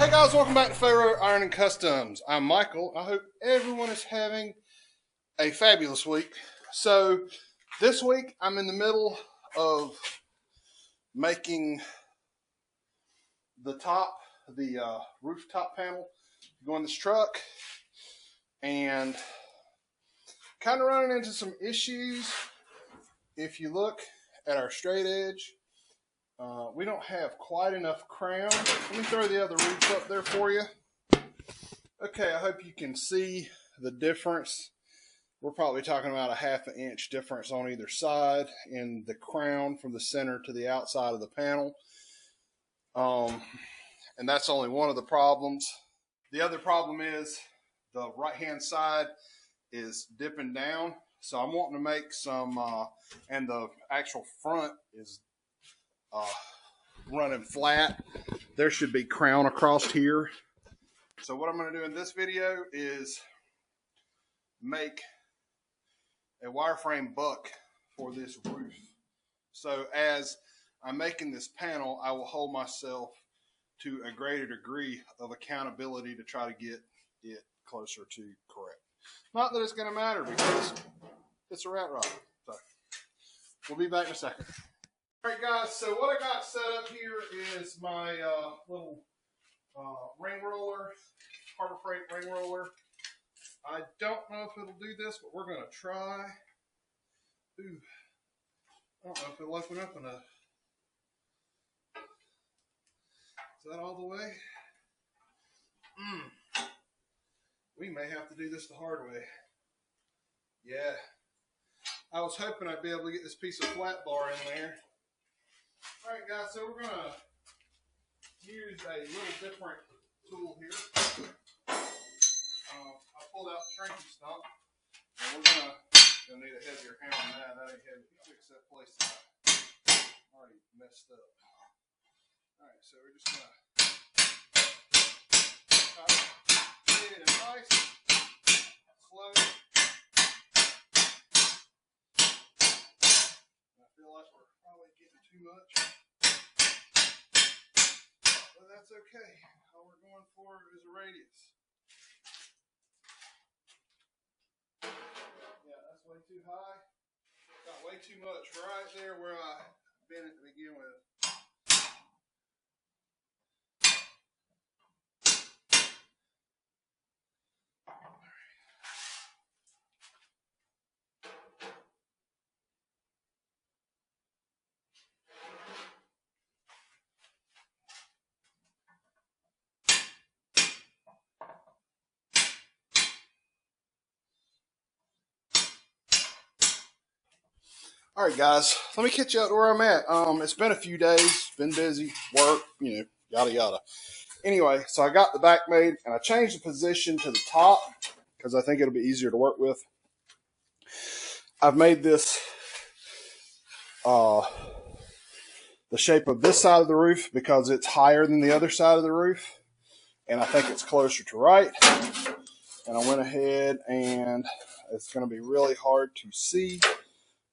Alright guys, welcome back to Pharaoh Iron & Customs. I'm Michael. I hope everyone is having a fabulous week. So this week I'm in the middle of making the rooftop panel go on this truck, and kind of running into some issues. If you look at our straight edge, we don't have quite enough crown. Let me throw the other roof up there for you. Okay, I hope you can see the difference. We're probably talking about a ½ an inch difference on either side in the crown from the center to the outside of the panel. And that's only one of the problems. The other problem is the right-hand side is dipping down. So I'm wanting to make some, and the actual front is running flat. There should be crown across here. So what I'm going to do in this video is make a wireframe buck for this roof. So as I'm making this panel, I will hold myself to a greater degree of accountability to try to get it closer to correct. Not that it's going to matter because it's a rat rod. So we'll be back in a second. All right, guys. So what I got set up here is my little ring roller, Harbor Freight ring roller. I don't know if it'll do this, but we're going to try. Ooh, I don't know if it'll open up enough. Is that all the way? We may have to do this the hard way. Yeah. I was hoping I'd be able to get this piece of flat bar in there. All right, guys, so we're going to use a little different tool here. I pulled out the shrinking stump, and we're gonna need a heavier hammer than that. That ain't heavy. Fix that place that I already messed up. All right, so we're just gonna get it nice, slow. I feel like we're probably getting too much, but that's okay. All we're going for is a radius. Way too high. Got way too much right there where I bent it to begin with. All right, guys, let me catch you up to where I'm at. It's been a few days, been busy, work, yada, yada. Anyway, so I got the back made, and I changed the position to the top because I think it'll be easier to work with. I've made this the shape of this side of the roof because it's higher than the other side of the roof, and I think it's closer to right. And I went ahead, and it's going to be really hard to see,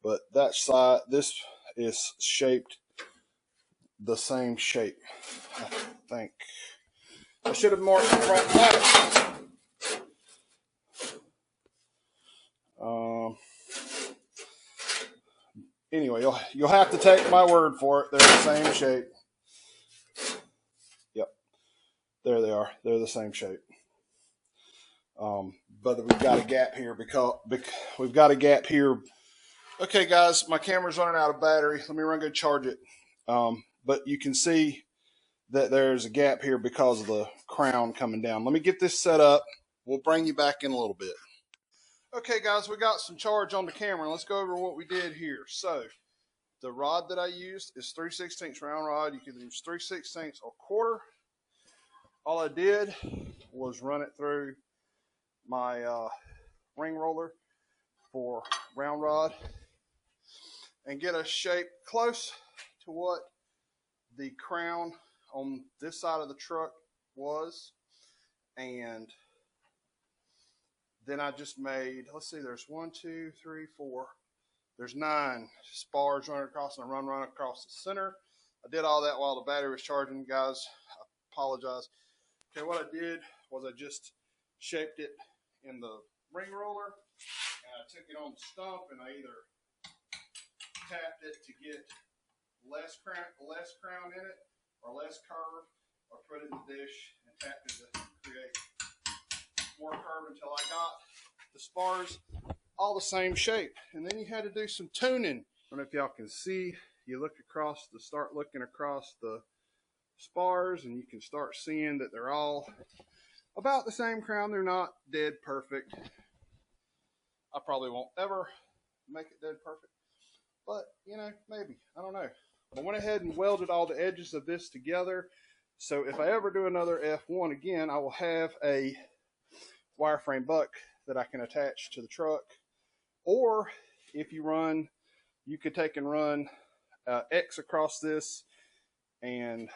but that side, this is shaped the same shape, I think. I should have marked the front ladder. Anyway, you'll have to take my word for it. They're the same shape. Yep, there they are. They're the same shape. But we've got a gap here because we've got a gap here. Okay, guys, my camera's running out of battery. Let me run go charge it. But you can see that there's a gap here because of the crown coming down. Let me get this set up. We'll bring you back in a little bit. Okay, guys, we got some charge on the camera. Let's go over what we did here. So the rod that I used is 3/16 round rod. You can use 3/16 or quarter. All I did was run it through my ring roller for round rod and get a shape close to what the crown on this side of the truck was. And then I just made, let's see, there's 1, 2, 3, 4. There's 9 spars running across, and I run across the center. I did all that while the battery was charging, guys. I apologize. Okay, what I did was I just shaped it in the ring roller, and I took it on the stump, and I either tapped it to get less crown in it, or less curve, or put it in the dish and tapped it to create more curve until I got the spars all the same shape. And then you had to do some tuning. I don't know if y'all can see, you start looking across the spars, and you can start seeing that they're all about the same crown. They're not dead perfect. I probably won't ever make it dead perfect, but you know, maybe, I don't know. I went ahead and welded all the edges of this together, so if I ever do another F1 again, I will have a wireframe buck that I can attach to the truck. Or if you could take and run X across this and,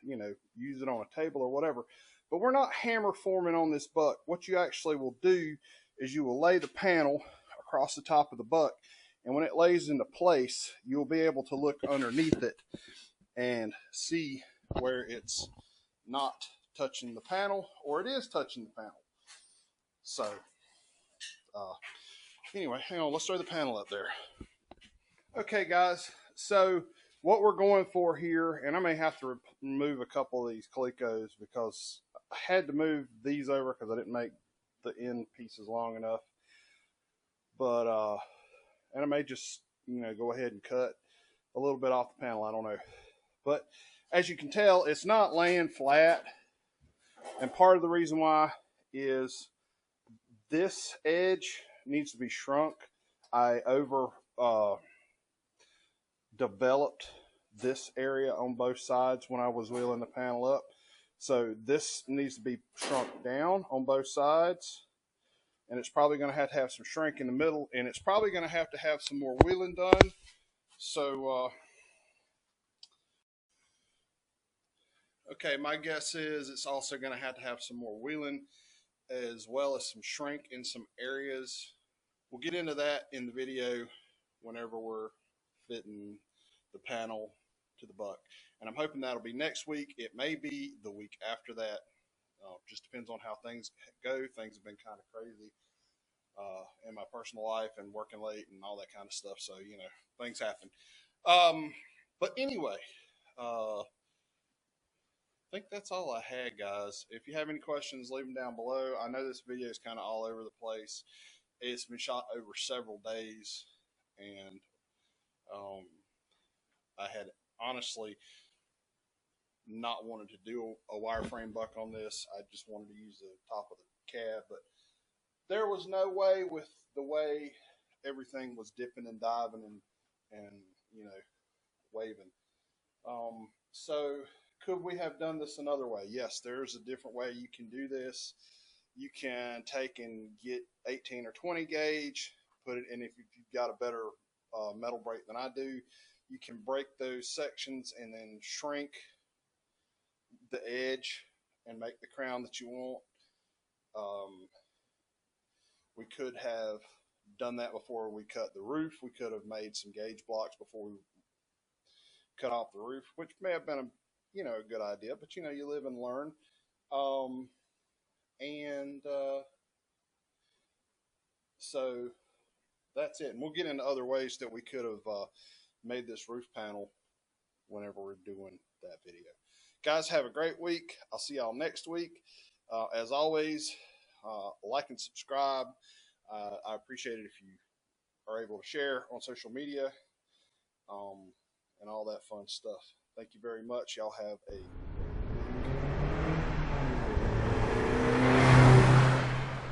you know, use it on a table or whatever. But we're not hammer forming on this buck. What you actually will do is you will lay the panel across the top of the buck, and when it lays into place, you'll be able to look underneath it and see where it's not touching the panel or it is touching the panel. So anyway, hang on, let's throw the panel up there. Okay guys, so what we're going for here, and I may have to remove a couple of these Colecos because I had to move these over because I didn't make the end pieces long enough. But and I may just, you know, go ahead and cut a little bit off the panel, I don't know. But as you can tell, it's not laying flat, and part of the reason why is this edge needs to be shrunk. I over developed this area on both sides when I was wheeling the panel up. So this needs to be shrunk down on both sides, and it's probably going to have some shrink in the middle, and it's probably going to have some more wheeling done. So okay, my guess is it's also going to have some more wheeling as well as some shrink in some areas. We'll get into that in the video whenever we're fitting the panel to the buck, and I'm hoping that'll be next week. It may be the week after that. Just depends on how things go. Things have been kind of crazy in my personal life and working late and all that kind of stuff. So, you know, things happen. But anyway, I think that's all I had, guys. If you have any questions, leave them down below. I know this video is kind of all over the place. It's been shot over several days, and I had honestly not wanted to do a wireframe buck on this. I just wanted to use the top of the cab, but there was no way, with the way everything was dipping and diving and you know, waving. So could we have done this another way? Yes, there's a different way you can do this. You can take and get 18 or 20 gauge, put it in. If you've got a better metal brake than I do, you can break those sections and then shrink the edge and make the crown that you want. We could have done that before we cut the roof. We could have made some gauge blocks before we cut off the roof, which may have been a good idea, but you know, you live and learn. So that's it. And we'll get into other ways that we could have made this roof panel whenever we're doing that video. Guys, have a great week. I'll see y'all next week. As always, like and subscribe. I appreciate it if you are able to share on social media and all that fun stuff. Thank you very much. Y'all have a